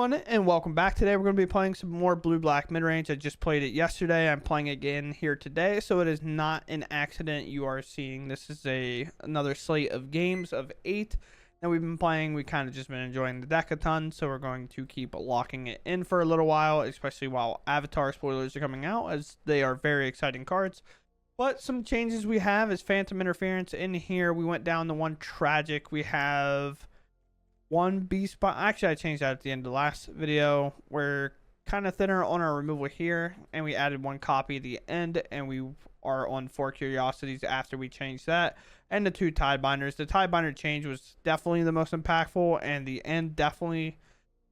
everyone, and welcome back. Today we're going to be playing some more blue-black mid-range. I just played it yesterday. I'm playing again here today, so it is not an accident you are seeing. This is another slate of games of 8 that we've been playing. We kind of just been enjoying the deck a ton, so we're going to keep locking it in for a little while, especially while Avatar spoilers are coming out, as they are very exciting cards. But some changes we have is Phantom Interference in here. We went down to one Tragic. We have one Beast Bot. Actually, I changed that at the end of the last video. We're kind of thinner on our removal here, and we added one copy at the end, and we are on 4 Curiosities after we changed that, and the 2 Tidebinders. The Tidebinder change was definitely the most impactful, and the end definitely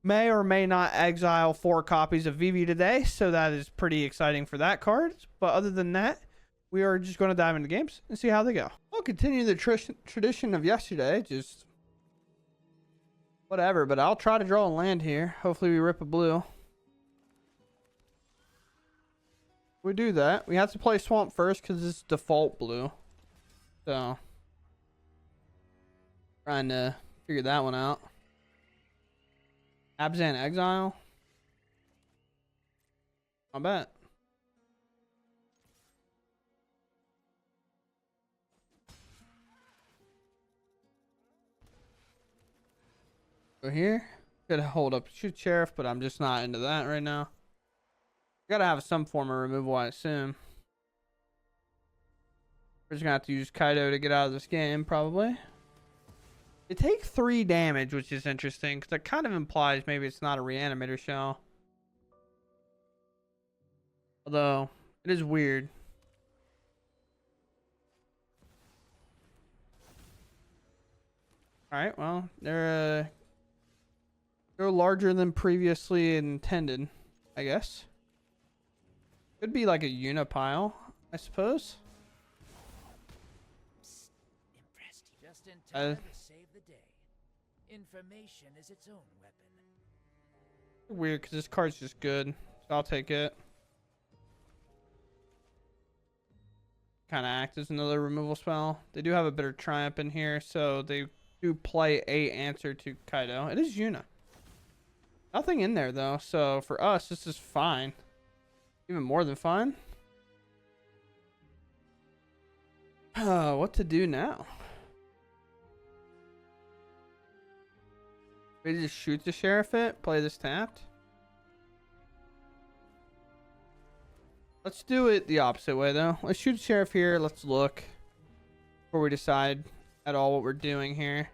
may or may not exile 4 copies of Vivi today, so that is pretty exciting for that card. But other than that, we are just going to dive into games and see how they go. We'll continue the tradition of yesterday, just whatever, but I'll try to draw a land here. Hopefully we rip a blue. We do that. We have to play Swamp first because it's default blue. So, trying to figure that one out. Abzan Exile. I bet. Go here. Could hold up Shoot Sheriff, but I'm just not into that right now. Gotta have some form of removal, I assume. We're just gonna have to use Kaido to get out of this game, probably. They take 3 damage, which is interesting, because that kind of implies maybe it's not a Reanimator shell. Although, it is weird. Alright, well, they're larger than previously intended, I guess. Could be like a Unipile, I suppose. Psst, impressed. Just in time to save the day. Information is its own weapon. Weird, because this card's just good, so I'll take it. Kind of act as another removal spell. They do have a Bitter Triumph in here, so they do play a answer to Kaido. It is Yuna. Nothing in there though, so for us this is fine. Even more than fine. What to do now? We just shoot the Sheriff it, play this tapped. Let's do it the opposite way though. Let's shoot the Sheriff here, let's look before we decide at all what we're doing here.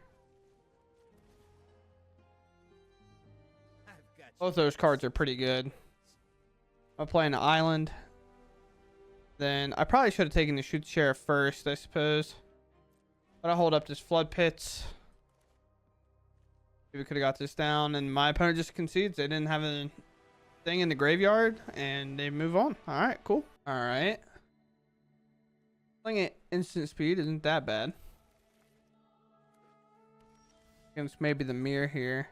Both those cards are pretty good. I'm playing an island. Then I probably should have taken the Shoot Sheriff first, I suppose. But I hold up this Flood Pits. Maybe we could have got this down, and my opponent just concedes. They didn't have a thing in the graveyard, and they move on. All right, cool. All right. Playing at instant speed isn't that bad. Against maybe the mirror here.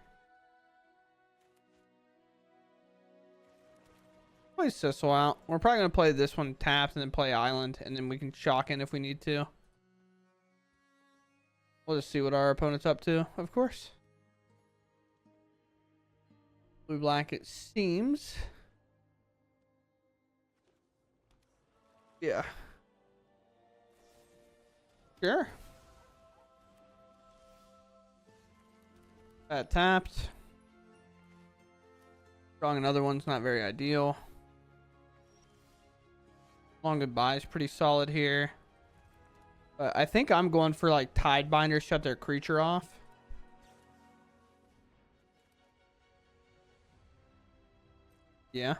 Play Sissel out. We're probably going to play this one tapped and then play Island, and then we can shock in if we need to. We'll just see what our opponent's up to, of course. Blue black, it seems. Yeah. Sure. That tapped. Drawing another one's not very ideal. Long Goodbye is pretty solid here. But I think I'm going for like Tidebinder, shut their creature off. Yeah.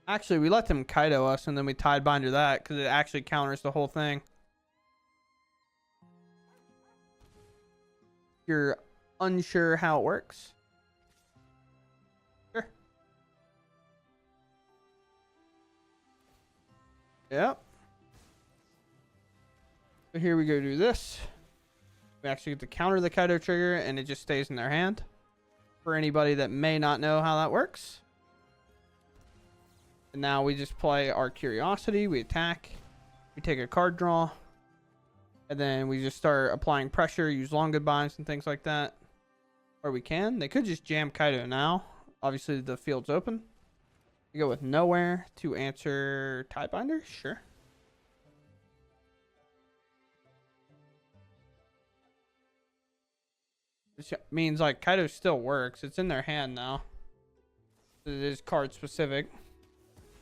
Actually, we let them Kaido us and then we Tidebinder that because it actually counters the whole thing. You're unsure how it works. Yep. So here we go do this. We actually get to counter the Kaido trigger and it just stays in their hand. For anybody that may not know how that works. And now we just play our Curiosity. We attack. We take a card draw. And then we just start applying pressure, use Long Goodbyes and things like that. Or we can. They could just jam Kaido now. Obviously, the field's open. We go with nowhere to answer Tidebinder. Sure. Which means like Kaido still works. It's in their hand now. It is card specific.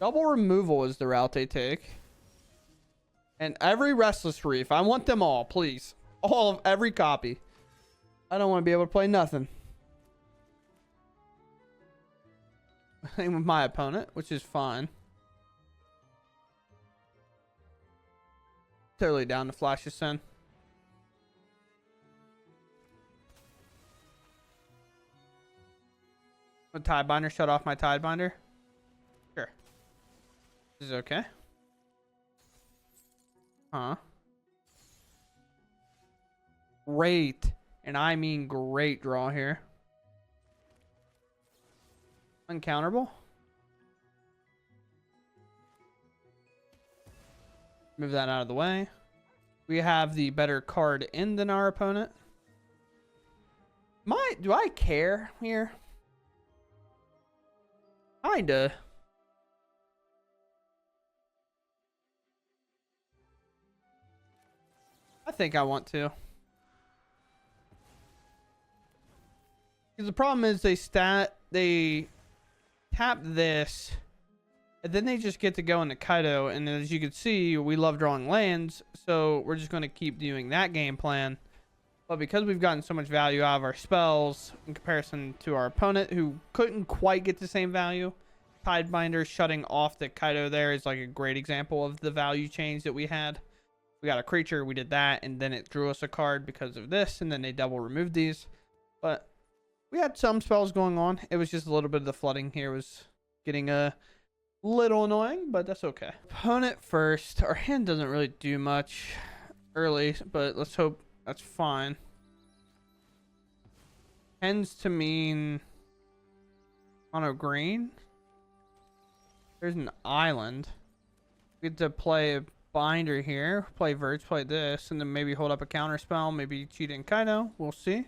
Double removal is the route they take. And every Restless Reef. I want them all, please. All of every copy. I don't want to be able to play nothing. Same with my opponent, which is fine. Totally down to flash this in. A Tidebinder, shut off my Tidebinder. Sure. This is okay. Huh. Great. And I mean great draw here. Uncounterable. Move that out of the way. We have the better card in than our opponent. Do I care here? Kinda. I think I want to. Because the problem is they tap this, and then they just get to go into Kaido, and as you can see, we love drawing lands, so we're just going to keep doing that game plan. But because we've gotten so much value out of our spells in comparison to our opponent, who couldn't quite get the same value, Tidebinder shutting off the Kaido there is like a great example of the value change that we had. We got a creature, we did that, and then it drew us a card because of this, and then they double removed these. But we had some spells going on. It was just a little bit of the flooding here was getting a little annoying, but that's okay. Opponent first. Our hand doesn't really do much early, but let's hope that's fine. Tends to mean mono green. There's an island. We get to play a binder here. Play Verge, play this, and then maybe hold up a counter spell. Maybe cheat in Kaido. We'll see.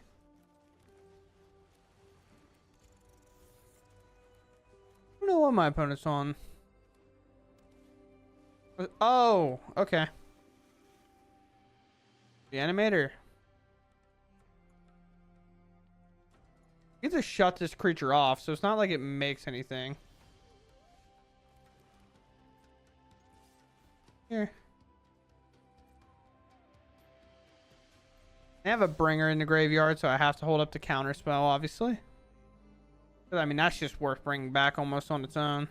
I don't know what my opponent's on. Oh, okay. The animator. You get to shut this creature off, so it's not like it makes anything. Here. I have a bringer in the graveyard, so I have to hold up the counter spell, obviously. But, I mean, that's just worth bringing back almost on its own.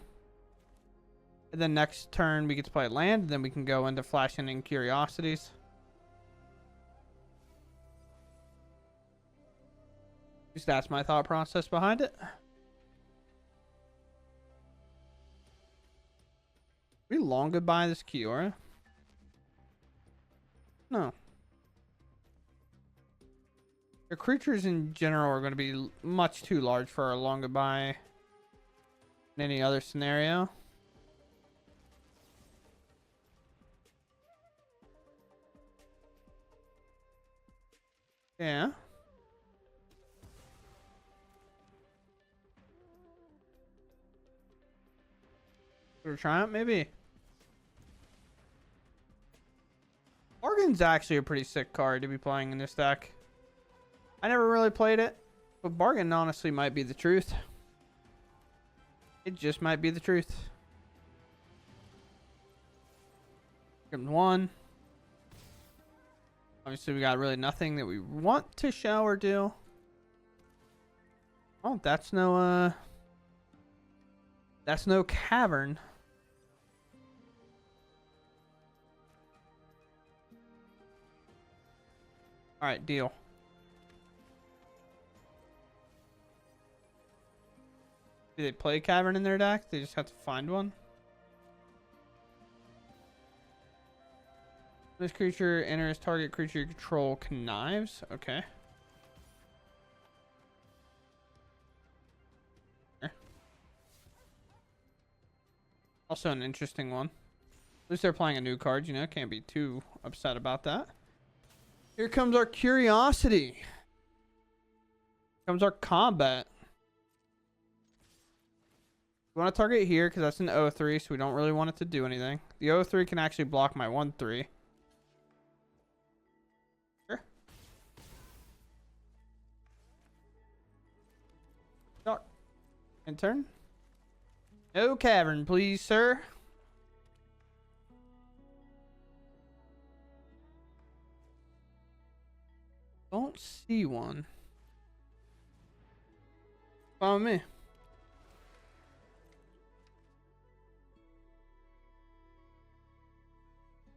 And then next turn, we get to play land, and then we can go into flashing in Curiosities. At least that's my thought process behind it. We long goodbye this Kiora? No. The creatures in general are going to be much too large for our long goodbye in any other scenario. Yeah. For Triumph, maybe. Bargain's actually a pretty sick card to be playing in this deck. I never really played it, but Bargain honestly might be the truth. It just might be the truth. One. Obviously, we got really nothing that we want to show or do. Oh, that's no cavern. All right, deal. Do they play cavern in their deck? They just have to find one. This creature enters target creature you control connives. Okay. Also an interesting one. At least they're playing a new card, you know, can't be too upset about that. Here comes our Curiosity. Comes our combat. We want to target here because that's an 0-3, so we don't really want it to do anything. The 0-3 can actually block my 1-3. Sure. Dock. And turn. No cavern, please, sir. Don't see one. Follow me.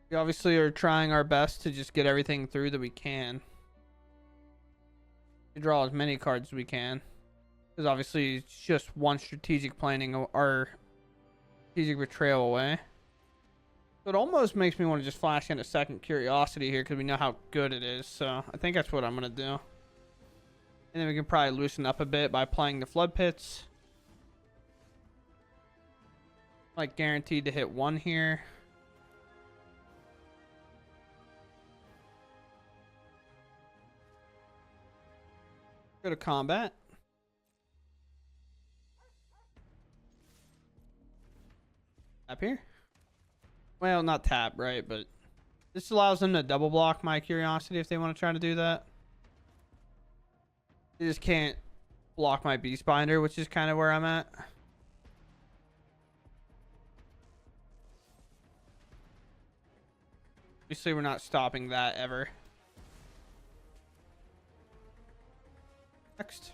We obviously are trying our best to just get everything through that we can. We draw as many cards as we can. Because obviously it's just one strategic planning or strategic betrayal away. So it almost makes me want to just flash in a second curiosity here because we know how good it is. So I think that's what I'm going to do. And then we can probably loosen up a bit by playing the flood pits. Like guaranteed to hit 1 here. Go to combat. Tap here. Well, not tap, right? But this allows them to double block my curiosity if they want to try to do that. They just can't block my beast binder, which is kind of where I'm at. Obviously, we're not stopping that ever. Next.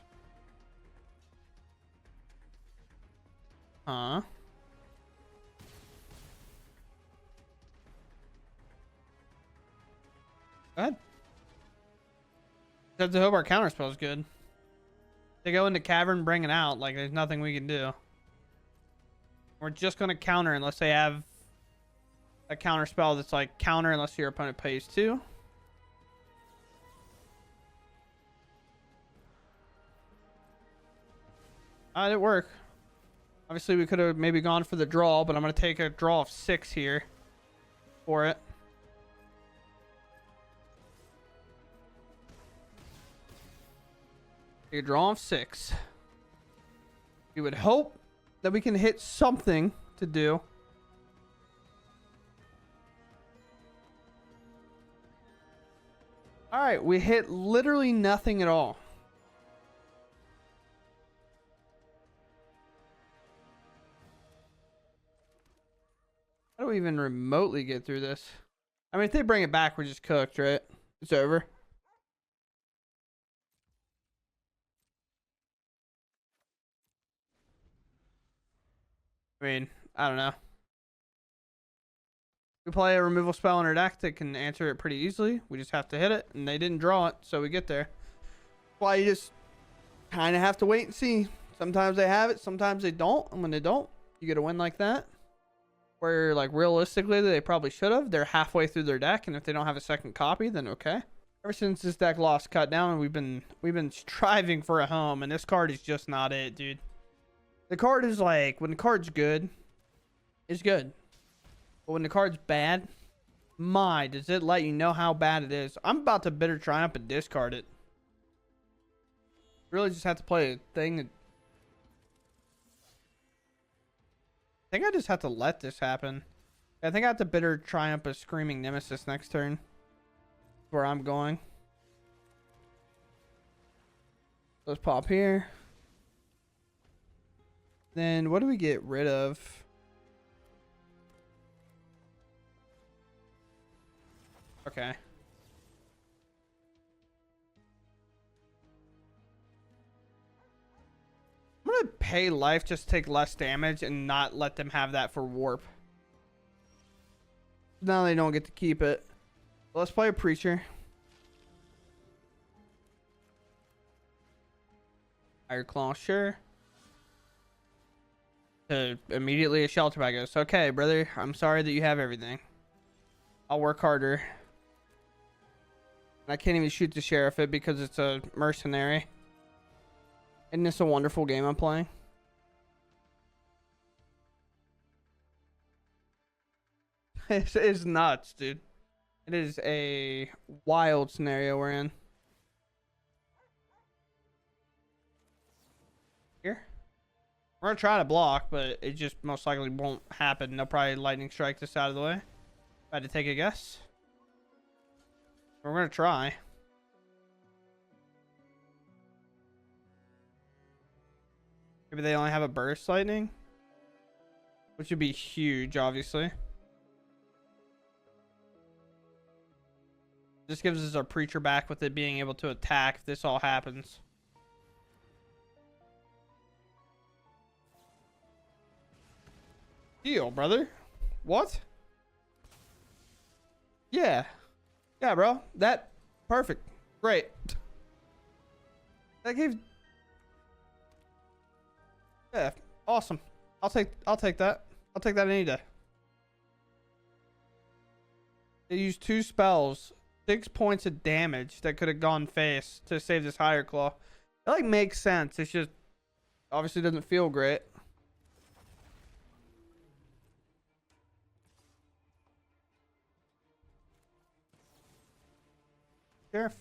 Huh? Go ahead. Have to hope our counter spell is good. They go into cavern, bring it out. Like there's nothing we can do. We're just gonna counter unless they have a counter spell that's like counter unless your opponent pays 2. Didn't work. Obviously, we could have maybe gone for the draw, but I'm gonna take a draw of 6 here for it. A draw of 6. We would hope that we can hit something to do. All right, we hit literally nothing at all. How do we even remotely get through this? I mean, if they bring it back, we're just cooked, right? It's over. I mean, I don't know. We play a removal spell in our deck that can answer it pretty easily. We just have to hit it, and they didn't draw it, so we get there. That's why you just kind of have to wait and see. Sometimes they have it, sometimes they don't, and when they don't, you get a win like that. Where, like, realistically, they probably should have. They're halfway through their deck, and if they don't have a second copy, then okay. Ever since this deck lost cut down, we've been striving for a home, and this card is just not it, dude. The card is like, when the card's good, it's good. But when the card's bad, does it let you know how bad it is. I'm about to Bitter Triumph and discard it. Really just have to play a thing. I think I just have to let this happen. I think I have to Bitter Triumph a Screaming Nemesis next turn. That's where I'm going. Let's pop here. Then what do we get rid of? Okay. I'm gonna pay life just to take less damage and not let them have that for warp. Now they don't get to keep it. Let's play a Preacher. Fire Claw, sure. Immediately a Shelter Bag goes, okay, brother, I'm sorry that you have everything. I'll work harder. I can't even shoot the Sheriff it because it's a mercenary. Isn't this a wonderful game I'm playing? It's nuts, dude. It is a wild scenario we're in. We're gonna try to block, but it just most likely won't happen. They'll probably lightning strike this out of the way. If I had to take a guess. We're gonna try. Maybe they only have a burst lightning, which would be huge, obviously. This gives us our preacher back with it being able to attack if this all happens. Deal, brother. What? Yeah. Yeah, bro. That perfect. Great. That gave. Yeah, awesome. I'll take that. I'll take that any day. They used 2 spells, 6 points of damage that could have gone face to save this higher claw. It like makes sense. It's just obviously doesn't feel great. Sheriff.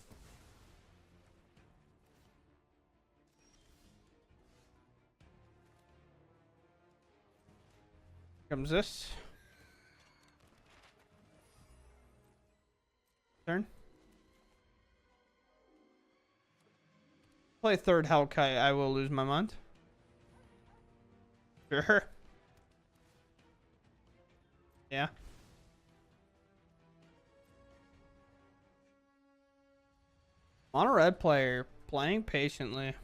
Comes this. Turn. Play 3rd Hellkite. I will lose my mind. Sure. Yeah. Mono red player playing patiently.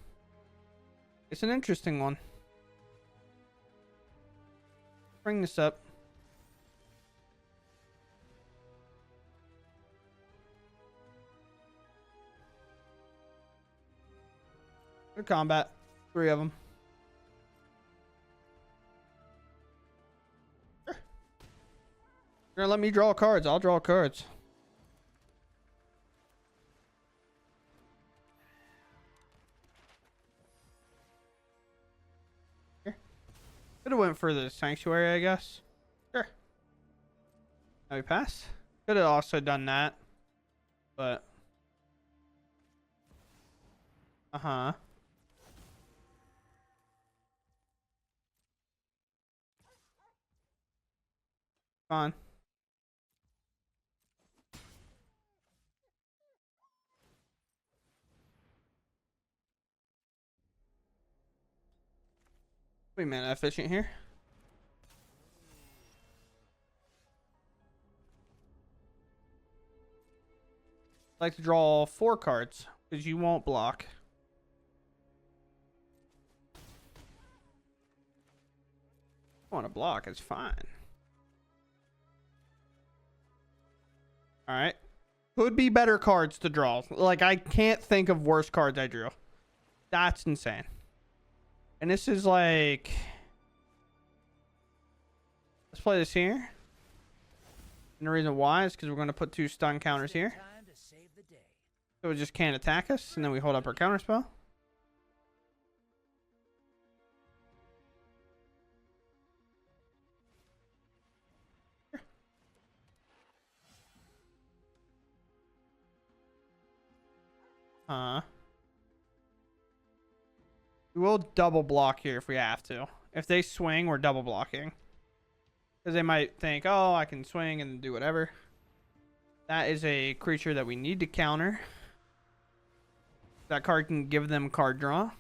It's an interesting one. Bring this up. Good combat. 3 of them. Sure. You're gonna let me draw cards. I'll draw cards. Could have went for the sanctuary, I guess. Sure. Now we pass. Could have also done that, but fine. We mana efficient here. I like to draw 4 cards because you won't block. I want to block. It's fine. All right. Could be better cards to draw. Like, I can't think of worse cards I drew. That's insane. And this is like... Let's play this here. And the reason why is because we're going to put 2 stun counters here. So it just can't attack us. And then we hold up our counter spell. We will double block here if we have to. If they swing, we're double blocking. Because they might think, oh, I can swing and do whatever. That is a creature that we need to counter. That card can give them card draw.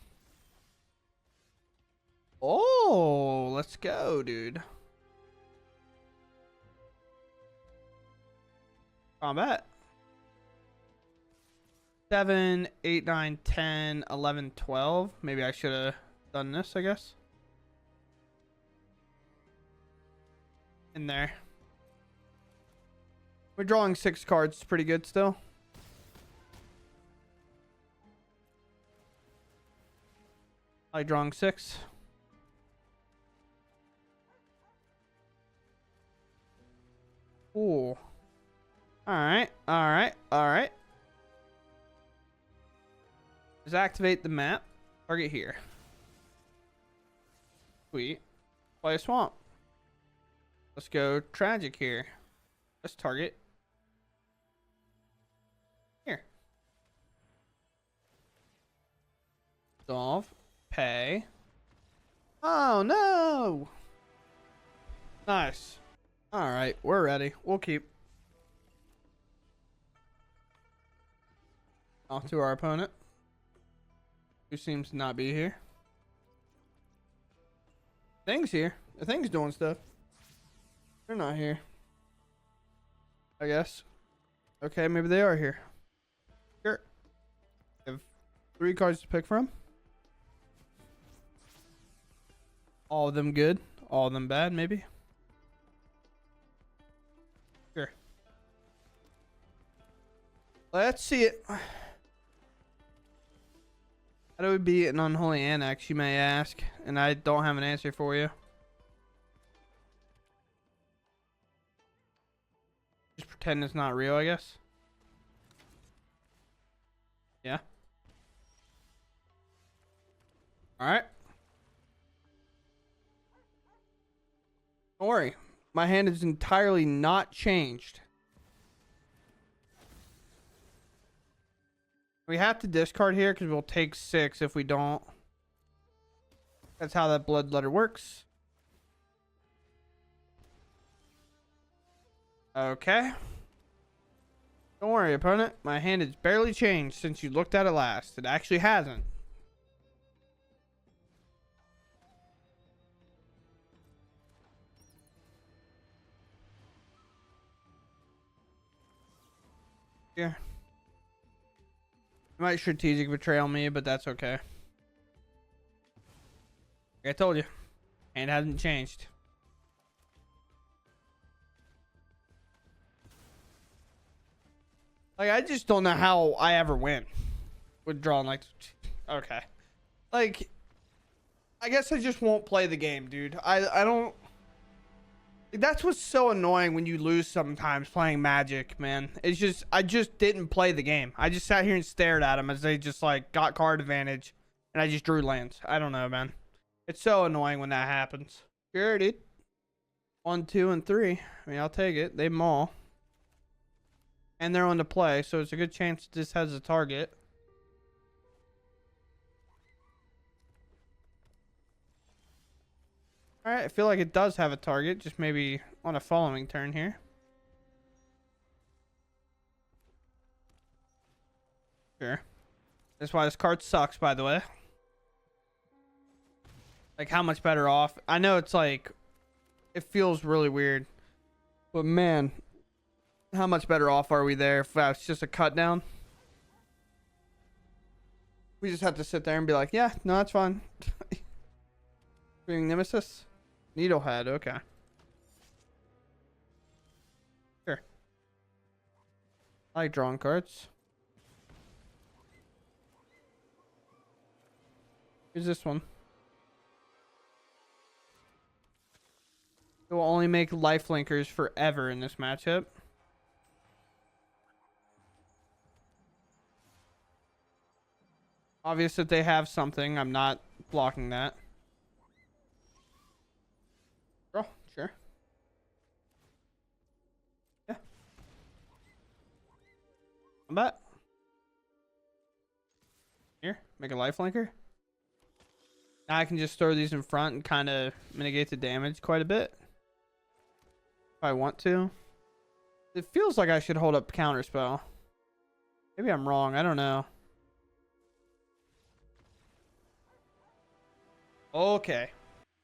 Oh, let's go, dude. Combat. 7, 8, 9, 10, 11, 12. Maybe I should have done this, I guess. In there. We're drawing 6 cards. Pretty good still. I like drawing 6. Ooh. Alright. Alright. Alright. Just activate the map. Target here. Sweet. Play a swamp. Let's go tragic here. Let's target here. Solve. Pay. Oh, no. Nice. All right, we're ready. We'll keep. Off to our opponent, who seems to not be here. Thing's here. The thing's doing stuff. They're not here, I guess. Okay, maybe they are here. Sure. I have 3 cards to pick from. All of them good. All of them bad, maybe. Sure. Let's see it. How do we beat an unholy annex, you may ask? And I don't have an answer for you. Just pretend it's not real, I guess. Yeah. Alright. Don't worry. My hand is entirely not changed. We have to discard here because we'll take 6 if we don't. That's how that blood letter works. Okay. Don't worry, opponent. My hand has barely changed since you looked at it last. It actually hasn't. Here. You might strategic betrayal me, but that's okay. Like I told you, hand hasn't changed. Like, I just don't know how I ever win with drawing like. Okay, like, I guess I just won't play the game, dude. I don't. That's what's so annoying when you lose sometimes playing Magic, man. It's just, I just didn't play the game. I just sat here and stared at them as they just like got card advantage and I just drew lands. I don't know, man. It's so annoying when that happens. Sure, dude. 1, 2, and 3. I mean, I'll take it. They maul. And they're on the play, so it's a good chance this has a target. Alright, I feel like it does have a target, just maybe on a following turn here. Sure. That's why this card sucks, by the way. Like, how much better off? I know it's like, it feels really weird. But man, how much better off are we there if that's just a cut down? We just have to sit there and be like, yeah, no, that's fine. Being Nemesis? Needlehead, okay. Sure. I like drawing cards. Here's this one. It will only make lifelinkers forever in this matchup. Obvious that they have something. I'm not blocking that. Oh, sure. Yeah. Combat. Here, make a lifelinker. Now I can just throw these in front and kind of mitigate the damage quite a bit. If I want to. It feels like I should hold up counterspell. Maybe I'm wrong. I don't know. Okay.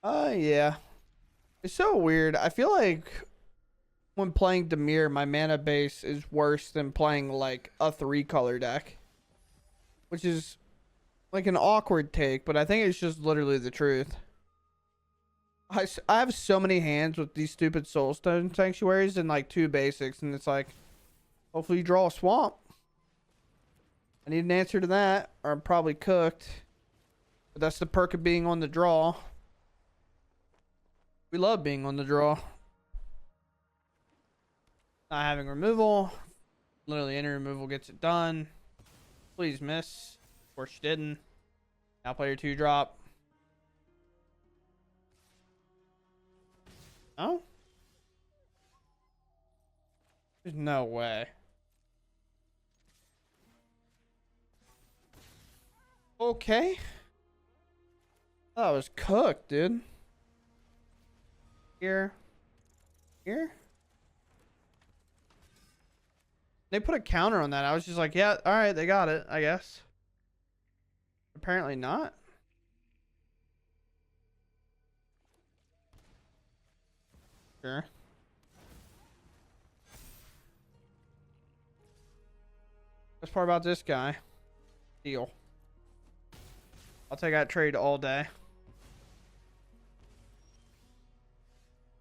Yeah. It's so weird. I feel like when playing Dimir, my mana base is worse than playing like a 3-color deck. Which is like an awkward take, but I think it's just literally the truth. I have so many hands with these stupid Soulstone Sanctuaries and like 2 basics, and it's like, hopefully you draw a swamp. I need an answer to that, or I'm probably cooked. But that's the perk of being on the draw. We love being on the draw. Not having removal. Literally any removal gets it done. Please miss. Of course you didn't. Now play your 2-drop. Oh? There's no way. Okay. Oh, I was cooked, dude. Here. Here. They put a counter on that. I was just like, yeah, all right, they got it, I guess. Apparently not. Sure. Best part about this guy. Deal. I'll take that trade all day.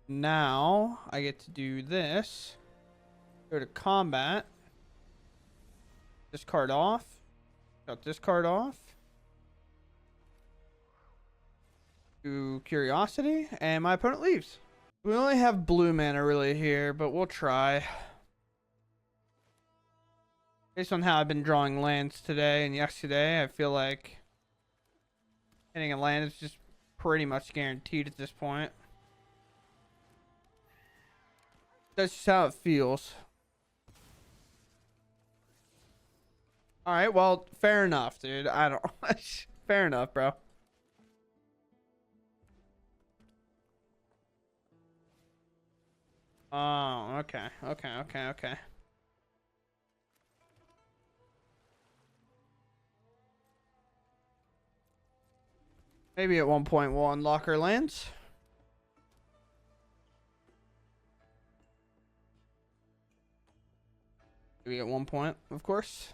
Now, I get to do this. Go to combat. This card off. Got this card off. Do curiosity. And my opponent leaves. We only have blue mana really here, but we'll try. Based on how I've been drawing lands today and yesterday, I feel like hitting a land is just pretty much guaranteed at this point. That's just how it feels. Alright, well, fair enough, dude. I don't... fair enough, bro. Oh, okay. Okay. Maybe at one point we'll unlock our lands. Maybe at one point, of course.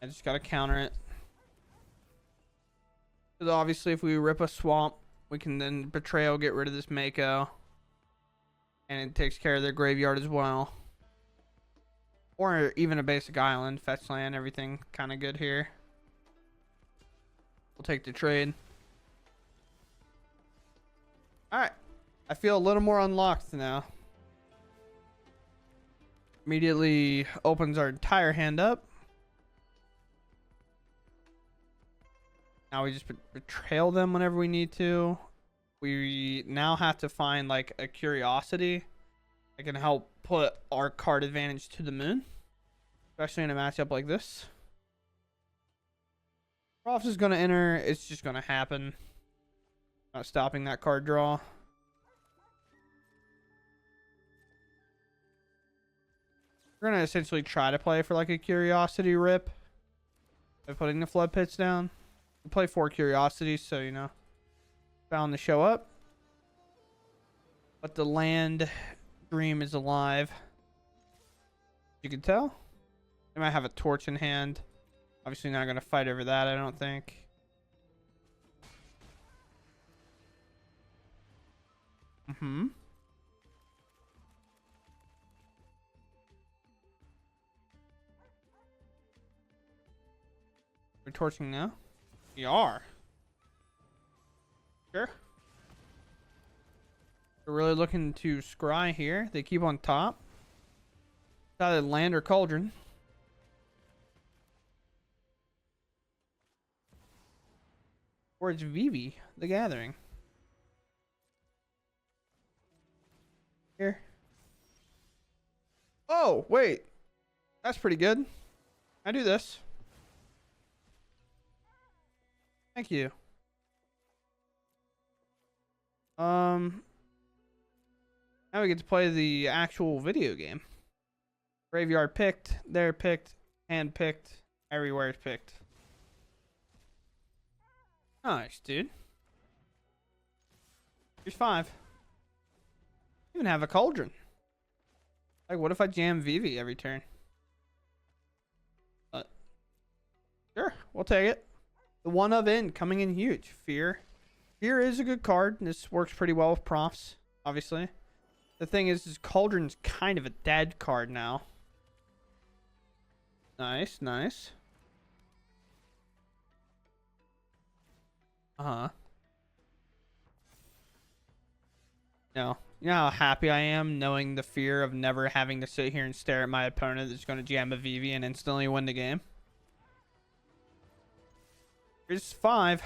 I just gotta counter it. Because obviously if we rip a swamp, we can then Betrayal, get rid of this Mako. And it takes care of their graveyard as well. Or even a basic island, fetch land, everything kind of good here. We'll take the trade. Alright. I feel a little more unlocked now. Immediately opens our entire hand up. Now we just betrayal them whenever we need to. We now have to find like a curiosity that can help put our card advantage to the moon. Especially in a matchup like this. Prof is going to enter. It's just going to happen. Not stopping that card draw. We're going to essentially try to play for like a curiosity rip. By putting the flood pits down. We play 4 curiosities, so you know. Bound to show up. But the land dream is alive. You can tell. They might have a torch in hand. Obviously not going to fight over that, I don't think. We're torching now? We are. Sure. We're really looking to scry here. They keep on top. It's either land or cauldron. Or it's Vivi, the Gathering. Here. Oh, wait. That's pretty good. I do this. Thank you. Now we get to play the actual video game. Graveyard picked, there picked, hand picked, everywhere is picked. Nice, dude. Here's 5. Even have a cauldron. Like, what if I jam Vivi every turn? Sure, we'll take it. The one of in coming in huge. Fear. Fear is a good card. This works pretty well with profs, obviously. The thing is Cauldron's kind of a dead card now. Nice, nice. No. You know how happy I am knowing the fear of never having to sit here and stare at my opponent that's going to jam a Vivi and instantly win the game. Here's 5.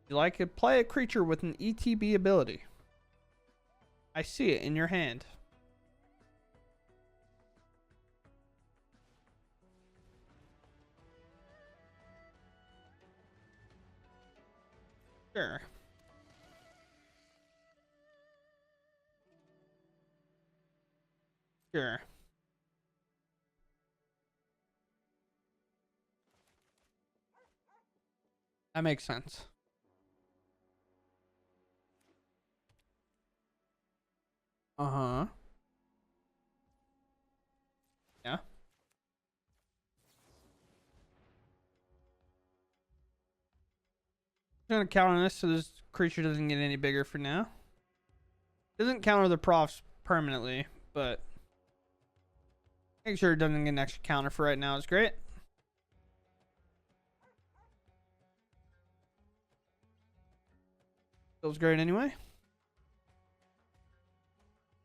You like to play a creature with an ETB ability. I see it in your hand. Sure. Sure. That makes sense. Uh-huh. Yeah. I'm gonna count on this so this creature doesn't get any bigger for now. Doesn't counter the profs permanently, but make sure it doesn't get an extra counter for right now is great. Feels great anyway.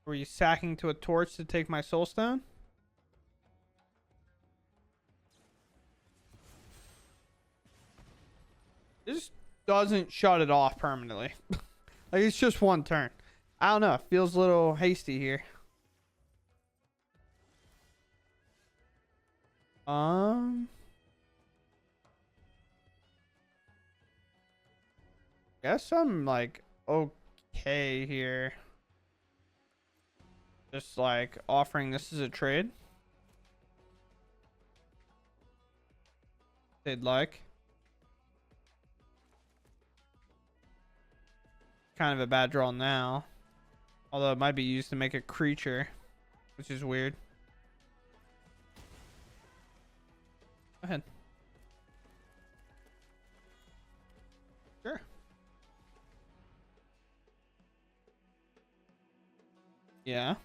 Were you sacking to a torch to take my soul stone? This doesn't shut it off permanently. Like, it's just one turn. I don't know. It feels a little hasty here. Guess I'm like okay here. Just like offering this as a trade. They'd like. Kind of a bad draw now. Although it might be used to make a creature, which is weird. Go ahead. Sure. Yeah.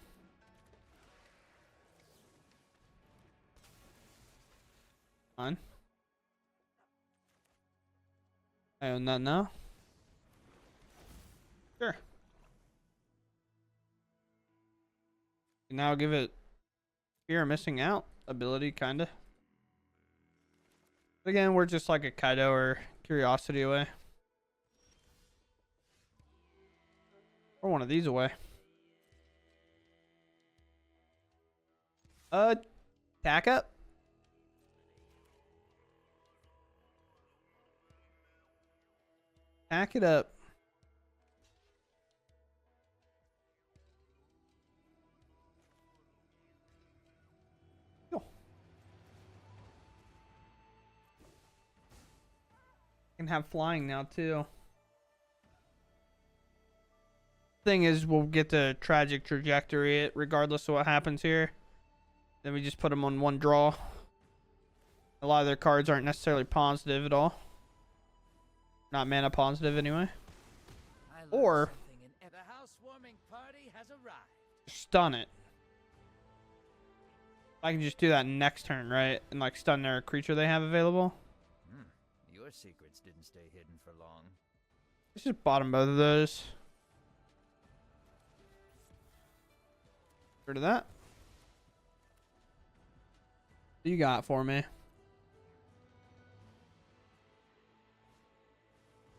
Fine. I own that now. Sure. Now give it fear of missing out ability, kinda. Again, we're just like a Kaido or curiosity away. Or one of these away. Tack up. Tack it up. Go. Can have flying now too. Thing is, we'll get the tragic trajectory regardless of what happens here. Then we just put them on one draw. A lot of their cards aren't necessarily positive at all. Not mana positive anyway. Or the housewarming party has arrived. Stun it. I can just do that next turn, right? And like stun their creature they have available. Your secrets didn't stay hidden for long. Let's just bottom both of those. Rid of that. What you got for me?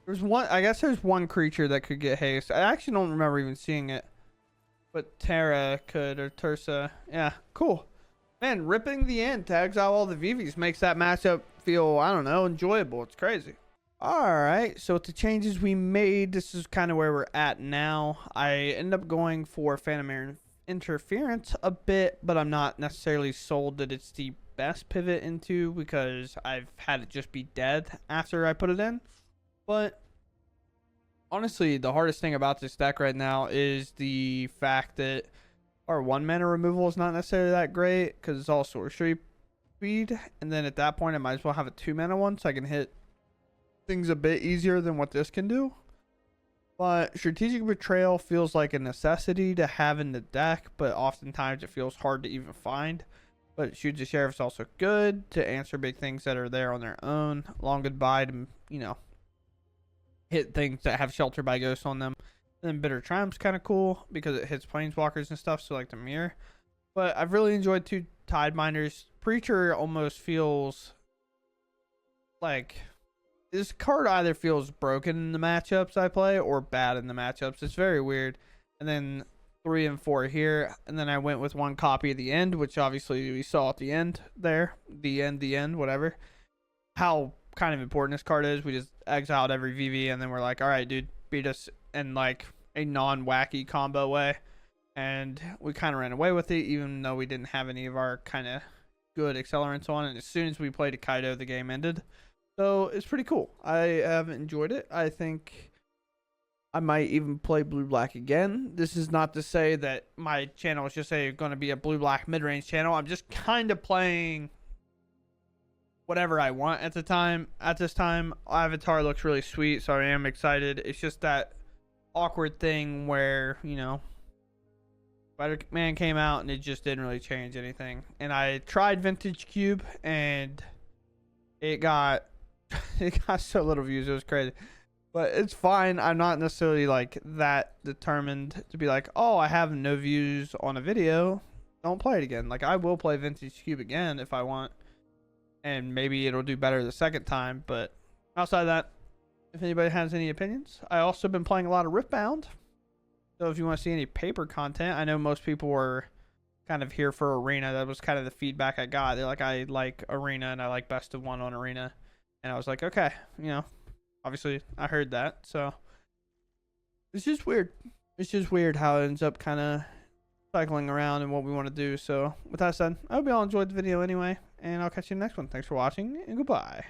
There's one. I guess there's one creature that could get haste. I actually don't remember even seeing it, but Terra could, or Tursa. Yeah, cool. Man, ripping the end to exile all the VVs makes that matchup feel, I don't know, enjoyable. It's crazy. All right, so with the changes we made, this is kind of where we're at now. I ended up going for Phantom Interference a bit, but I'm not necessarily sold that it's the best pivot into because I've had it just be dead after I put it in. But honestly, the hardest thing about this deck right now is the fact that our 1 mana removal is not necessarily that great because it's all sorcery speed. And then at that point, I might as well have a 2 mana one so I can hit things a bit easier than what this can do. But Strategic Betrayal feels like a necessity to have in the deck, but oftentimes it feels hard to even find. But Shoot the Sheriff's also good to answer big things that are there on their own. Long Goodbye to, you know, hit things that have Shelter by Ghost on them. And then Bitter Triumph's kind of cool because it hits Planeswalkers and stuff, so like the Mirror. But I've really enjoyed 2 Tidebinders. Preacher almost feels like this card either feels broken in the matchups I play or bad in the matchups. It's very weird. And then 3 and 4 here. And then I went with 1 copy of the end, which obviously we saw at the end there. The end, whatever. How kind of important this card is. We just exiled every VV, and then we're like, all right, dude, beat us in like a non-wacky combo way. And we kind of ran away with it, even though we didn't have any of our kind of good accelerants on. And as soon as we played a Kaido, the game ended. So it's pretty cool. I have enjoyed it. I think I might even play blue-black again. This is not to say that my channel is just going to be a blue-black mid-range channel. I'm just kind of playing whatever I want at the time. At this time, Avatar looks really sweet, so I am excited. It's just that awkward thing where, you know, Spider-Man came out and it just didn't really change anything. And I tried Vintage Cube and it got so little views. It was crazy. But it's fine. I'm not necessarily like that determined to be like, oh, I have no views on a video, don't play it again. Like, I will play Vintage Cube again if I want. And maybe it'll do better the second time. But outside of that, if anybody has any opinions, I also been playing a lot of Riftbound. So if you want to see any paper content, I know most people were kind of here for Arena. That was kind of the feedback I got. They're like, I like Arena and I like best of one on Arena. And I was like, okay, you know, obviously I heard that. So it's just weird. It's just weird how it ends up kind of cycling around and what we want to do. So with that said, I hope you all enjoyed the video anyway. And I'll catch you in the next one. Thanks for watching and goodbye.